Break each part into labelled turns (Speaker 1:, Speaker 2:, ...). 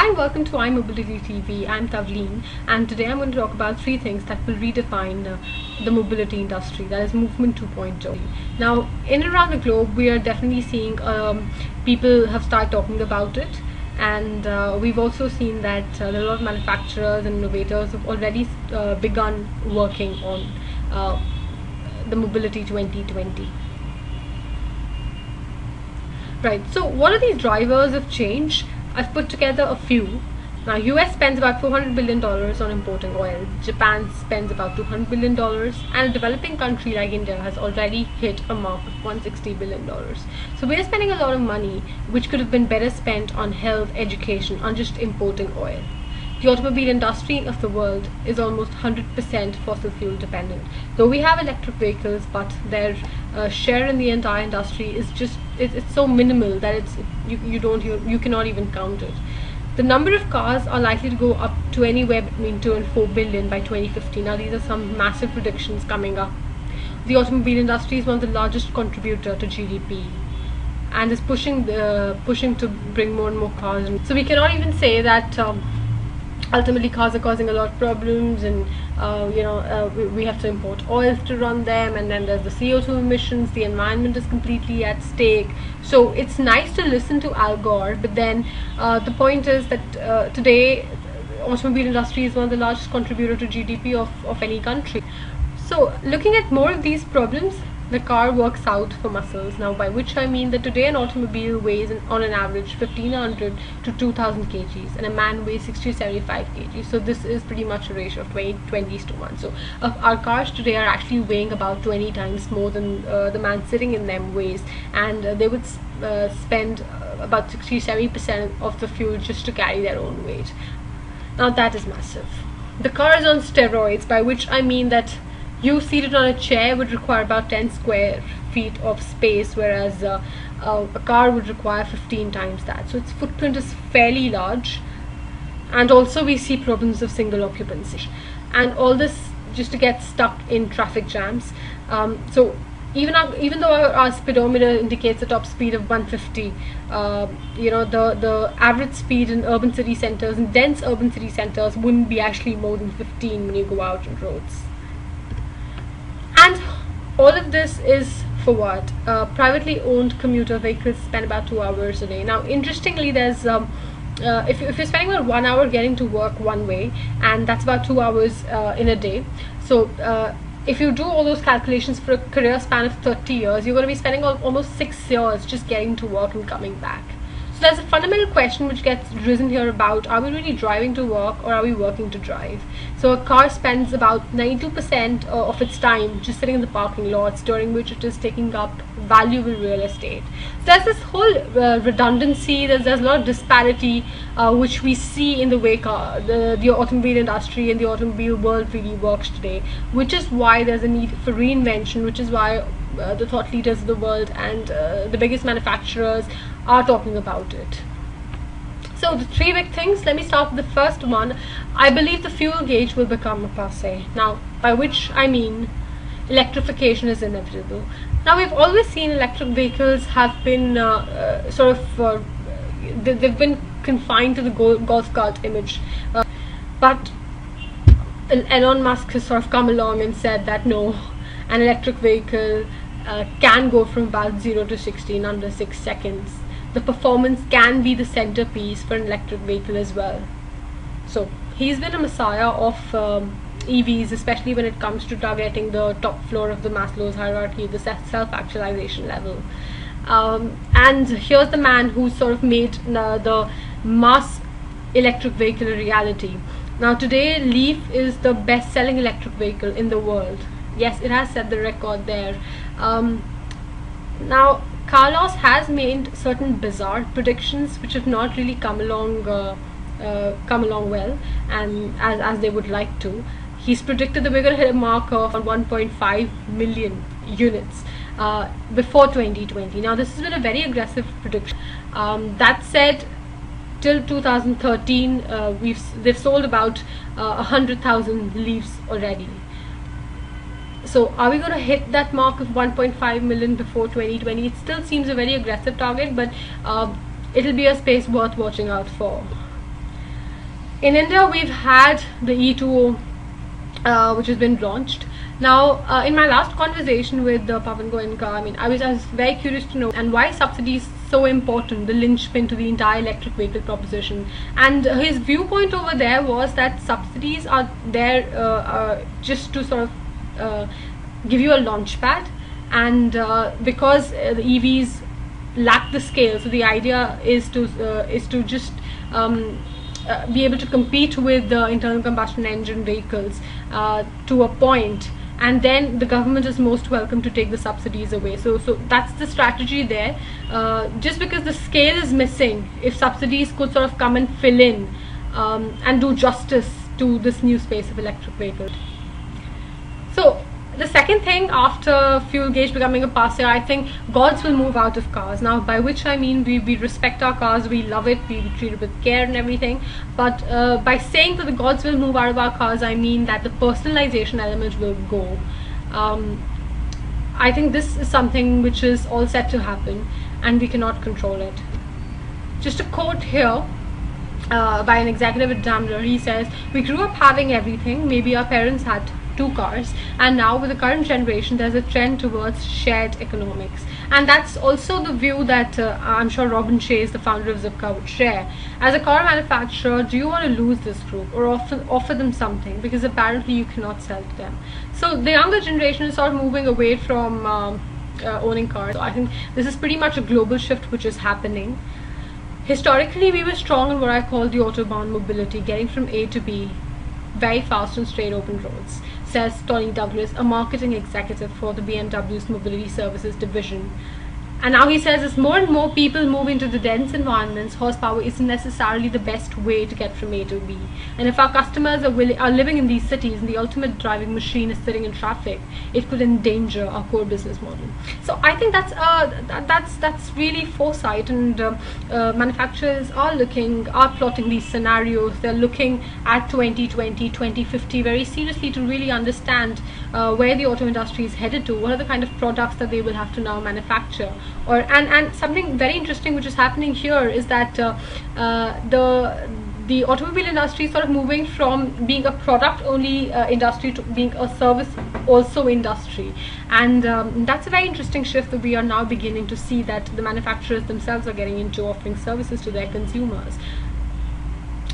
Speaker 1: Hi, welcome to iMobility TV. I'm Tavleen, and today I'm going to talk about three things that will redefine the mobility industry, that is Movement 2.0. Now, in and around the globe, we are definitely seeing people have started talking about it, and we've also seen that there are a lot of manufacturers and innovators have already begun working on the Mobility 2020. Right, so what are these drivers of change? I've put together a few. Now, US spends about $400 billion on importing oil. Japan spends about $200 billion, and a developing country like India has already hit a mark of $160 billion. So we're spending a lot of money, which could have been better spent on health, education, on just importing oil. The automobile industry of the world is almost 100% fossil fuel dependent. Though we have electric vehicles, but their share in the entire industry is just it's so minimal that you cannot even count it. The number of cars are likely to go up to anywhere between 2 and 4 billion by 2050. Now, these are some massive predictions coming up. The automobile industry is one of the largest contributor to GDP, and is pushing to bring more and more cars in. So we cannot even say that ultimately cars are causing a lot of problems, and we have to import oil to run them, and then there's the CO2 emissions. The environment is completely at stake. So it's nice to listen to Al Gore, but then the point is that today automobile industry is one of the largest contributor to GDP of any country. So looking at more of these problems, the car works out for muscles. Now, by which I mean that today an automobile weighs on an average 1500 to 2000 kgs, and a man weighs 60 to 75 kgs. So this is pretty much a ratio of 20s to 1. So our cars today are actually weighing about 20 times more than the man sitting in them weighs, and they would spend about 60-70% of the fuel just to carry their own weight. Now that is massive. The car is on steroids, by which I mean that you seated on a chair would require about 10 square feet of space, whereas a car would require 15 times that. So its footprint is fairly large, and also we see problems of single occupancy, and all this just to get stuck in traffic jams. So even though our speedometer indicates a top speed of 150, the average speed in urban city centers, in dense urban city centers, wouldn't be actually more than 15 when you go out on roads. And all of this is for what? Privately owned commuter vehicles spend about 2 hours a day. Now, interestingly, there's if you're spending about 1 hour getting to work one way, and that's about 2 hours in a day. So if you do all those calculations for a career span of 30 years, you're going to be spending almost 6 years just getting to work and coming back. So there's a fundamental question which gets risen here about, are we really driving to work, or are we working to drive? So a car spends about 92% of its time just sitting in the parking lots, during which it is taking up valuable real estate. So there's this whole redundancy, there's a lot of disparity which we see in the way the automobile industry and the automobile world really works today, which is why there's a need for reinvention, which is why the thought leaders of the world and the biggest manufacturers are talking about it. So the three big things, let me start with the first one. I believe the fuel gauge will become a passe. Now, by which I mean electrification is inevitable. Now, we've always seen electric vehicles have been they've been confined to the golf cart image, but Elon Musk has sort of come along and said that no, an electric vehicle can go from about 0 to 60 in under 6 seconds. The performance can be the centerpiece for an electric vehicle as well. So he's been a messiah of EVs, especially when it comes to targeting the top floor of the Maslow's hierarchy, the self-actualization level. And here's the man who sort of made the mass electric vehicle a reality. Now today, Leaf is the best-selling electric vehicle in the world. Yes, it has set the record there. Now, Carlos has made certain bizarre predictions which have not really come along well, and as they would like to. He's predicted that we're going to hit a mark of 1.5 million units before 2020. Now, this has been a very aggressive prediction. That said, till 2013, they've sold about 100,000 Leafs already. So are we going to hit that mark of 1.5 million before 2020? It still seems a very aggressive target, but it'll be a space worth watching out for. In India, we've had the E2O, which has been launched. Now, in my last conversation with Pavan Goenka, I was very curious to know and why subsidies so important, the linchpin to the entire electric vehicle proposition. And his viewpoint over there was that subsidies are there just to sort of give you a launch pad, and because the EVs lack the scale, so the idea is to just be able to compete with the internal combustion engine vehicles to a point, and then the government is most welcome to take the subsidies away. So that's the strategy there. Just because the scale is missing, if subsidies could sort of come and fill in and do justice to this new space of electric vehicles. So the second thing, after fuel gauge becoming a passe, I think gods will move out of cars. Now, by which I mean we respect our cars, we love it, we treat it with care and everything. But by saying that the gods will move out of our cars, I mean that the personalization element will go. I think this is something which is all set to happen, and we cannot control it. Just a quote here by an executive at Daimler. He says, "We grew up having everything. Maybe our parents had 2 cars, and now with the current generation there's a trend towards shared economics." And that's also the view that I'm sure Robin Chase, the founder of Zipcar, would share. As a car manufacturer, do you want to lose this group or offer them something, because apparently you cannot sell to them? So the younger generation is sort of moving away from owning cars. So I think this is pretty much a global shift which is happening. Historically, we were strong in what I call the autobahn mobility, getting from A to B very fast on straight open roads, says Tony Douglas, a marketing executive for the BMW's Mobility Services division. And now he says, as more and more people move into the dense environments, horsepower isn't necessarily the best way to get from A to B. And if our customers are living in these cities and the ultimate driving machine is sitting in traffic, it could endanger our core business model. So I think that's really foresight, and manufacturers are plotting these scenarios. They're looking at 2020, 2050 very seriously to really understand where the auto industry is headed to, what are the kind of products that they will have to now manufacture. And something very interesting which is happening here is that the automobile industry is sort of moving from being a product only industry to being a service also industry, and that's a very interesting shift that we are now beginning to see, that the manufacturers themselves are getting into offering services to their consumers.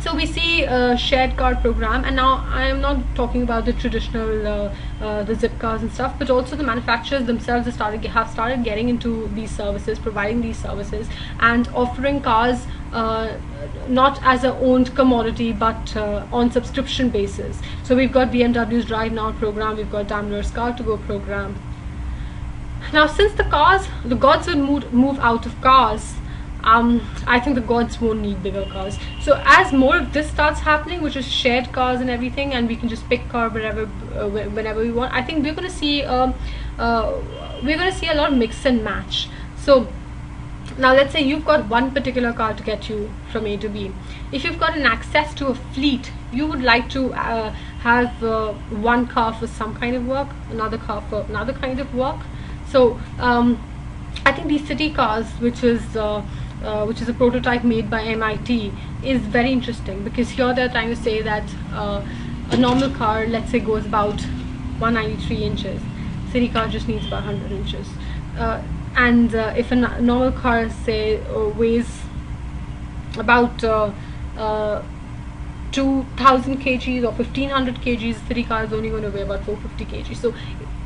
Speaker 1: So we see a shared car program, and now I am not talking about the traditional the zip cars and stuff, but also the manufacturers themselves have started getting into these services, providing these services and offering cars not as a owned commodity but on subscription basis. So we've got BMW's Drive Now program, we've got Daimler's Car to Go program. Now, since the gods will move out of cars, I think the gods won't need bigger cars. So as more of this starts happening, which is shared cars and everything, and we can just pick car wherever whenever we want, I think we're going to see a lot of mix and match. So now let's say you've got one particular car to get you from A to B. If you've got an access to a fleet, you would like to have one car for some kind of work, another car for another kind of work. So I think these city cars, which is a prototype made by MIT, is very interesting, because here they're trying to say that a normal car, let's say, goes about 193 inches. City car just needs about 100 inches. And if a normal car, say, weighs about 2,000 kgs or 1,500 kgs, city car is only going to weigh about 450 kgs. So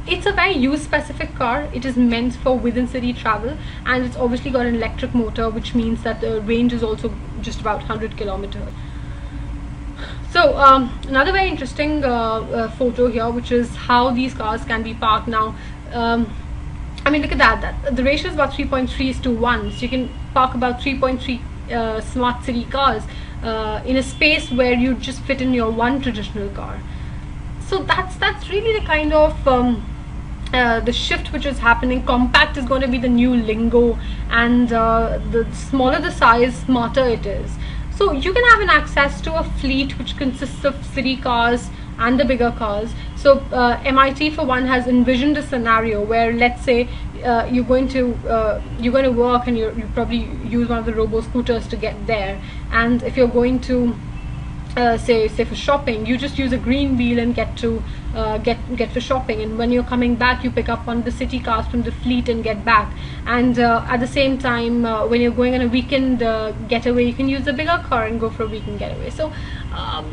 Speaker 1: it's a very use specific car. It is meant for within city travel, and it's obviously got an electric motor, which means that the range is also just about 100 kilometers. So another very interesting photo here, which is how these cars can be parked now. I mean, look at that the ratio is about 3.3:1, so you can park about 3.3 smart city cars in a space where you just fit in your one traditional car. So that's really the kind of the shift which is happening. Compact is going to be the new lingo, and the smaller the size, smarter it is. So you can have an access to a fleet which consists of city cars and the bigger cars. So MIT, for one, has envisioned a scenario where, let's say, you're going to work, and you probably use one of the robo scooters to get there, and if you're going to say for shopping, you just use a green wheel and get to get for shopping, and when you're coming back you pick up one of the city cars from the fleet and get back. And at the same time, when you're going on a weekend getaway, you can use a bigger car and go for a weekend getaway. So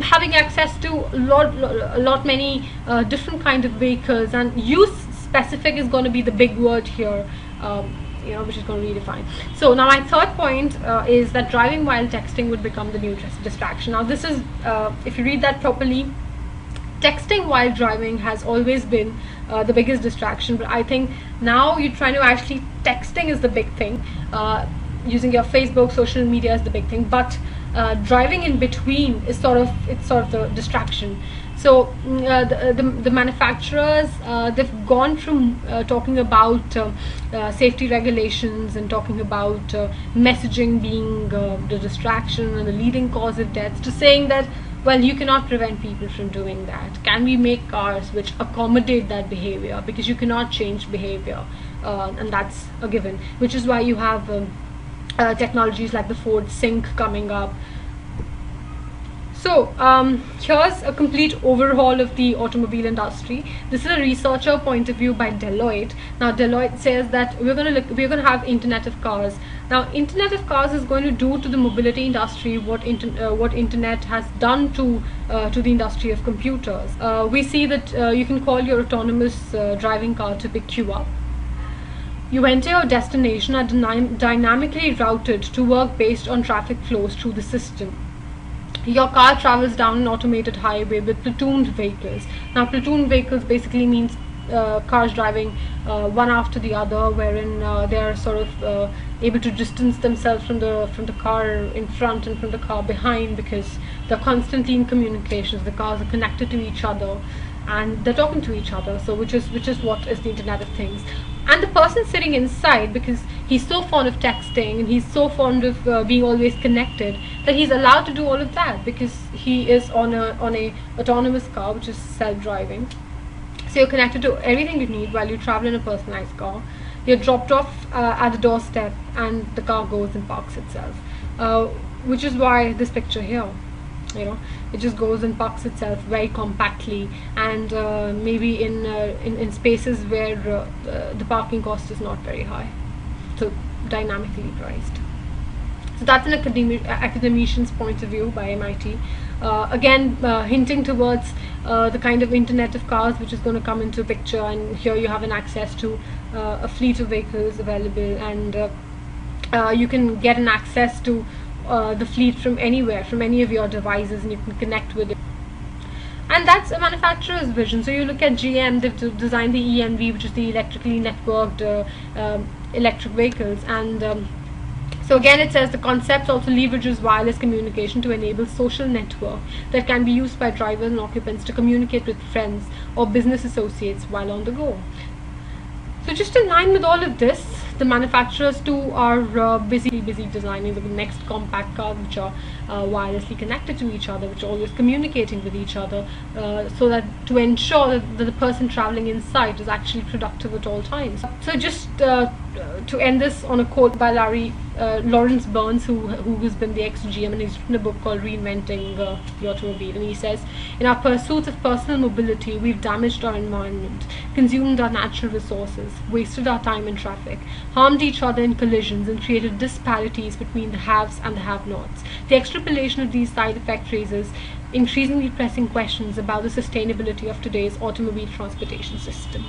Speaker 1: having access to a lot many different kind of vehicles, and use specific is going to be the big word here, which is going to redefine. So now my third point is that driving while texting would become the new distraction. Now this is, if you read that properly, texting while driving has always been the biggest distraction, but I think now you're trying to actually, texting is the big thing, using your Facebook, social media is the big thing, but driving in between is sort of the distraction. So the manufacturers, they've gone from talking about safety regulations and talking about messaging being the distraction and the leading cause of deaths, to saying that, well, you cannot prevent people from doing that. Can we make cars which accommodate that behavior? Because you cannot change behavior, and that's a given, which is why you have technologies like the Ford Sync coming up. So here's a complete overhaul of the automobile industry. This is a researcher point of view by Deloitte. Now Deloitte says that we're going to have Internet of Cars. Now Internet of Cars is going to do to the mobility industry what Internet has done to the industry of computers. We see that you can call your autonomous driving car to pick you up. You enter your destination, are dynamically routed to work based on traffic flows through the system. Your car travels down an automated highway with platooned vehicles. Now platoon vehicles basically means cars driving one after the other, wherein they are sort of able to distance themselves from the car in front and from the car behind, because they're constantly in communications. The cars are connected to each other and they're talking to each other, so which is what is the Internet of Things. And the person sitting inside, because he's so fond of texting and he's so fond of being always connected, that he's allowed to do all of that because he is on a autonomous car which is self-driving. So you're connected to everything you need while you travel in a personalized car. You're dropped off at the doorstep and the car goes and parks itself, which is why this picture here, it just goes and parks itself very compactly, and maybe in spaces where the parking cost is not very high, so dynamically priced. So that's an academician's point of view by MIT, again hinting towards the kind of Internet of Cars which is going to come into picture. And here you have an access to a fleet of vehicles available, and you can get an access to the fleet from anywhere, from any of your devices, and you can connect with it. And that's a manufacturer's vision. So you look at GM, they've designed the ENV, which is the electrically networked electric vehicles. And so again, it says the concept also leverages wireless communication to enable social network that can be used by drivers and occupants to communicate with friends or business associates while on the go. So just in line with all of this, the manufacturers too are busy designing the next compact cars which are wirelessly connected to each other, which are always communicating with each other, so that to ensure that the person traveling inside is actually productive at all times. So just to end this on a quote by Lawrence Burns, who has been the ex-GM, and he's written a book called Reinventing the Automobile, and he says, in our pursuit of personal mobility, we've damaged our environment, consumed our natural resources, wasted our time in traffic, harmed each other in collisions, and created disparities between the haves and the have-nots. The extrapolation of these side effects raises increasingly pressing questions about the sustainability of today's automobile transportation system.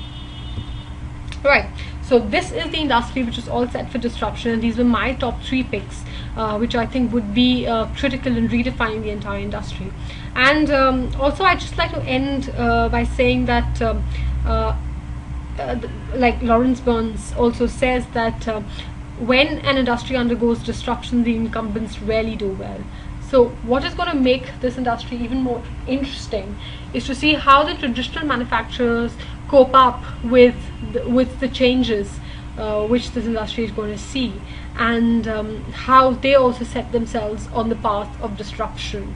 Speaker 1: Right, so this is the industry which is all set for disruption, and these were my top 3 picks, which I think would be critical in redefining the entire industry. And also I'd just like to end by saying that like Lawrence Burns also says that when an industry undergoes disruption, the incumbents rarely do well. So what is going to make this industry even more interesting is to see how the traditional manufacturers cope up with the changes which this industry is going to see, and how they also set themselves on the path of disruption,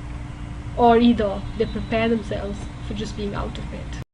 Speaker 1: or either they prepare themselves for just being out of it.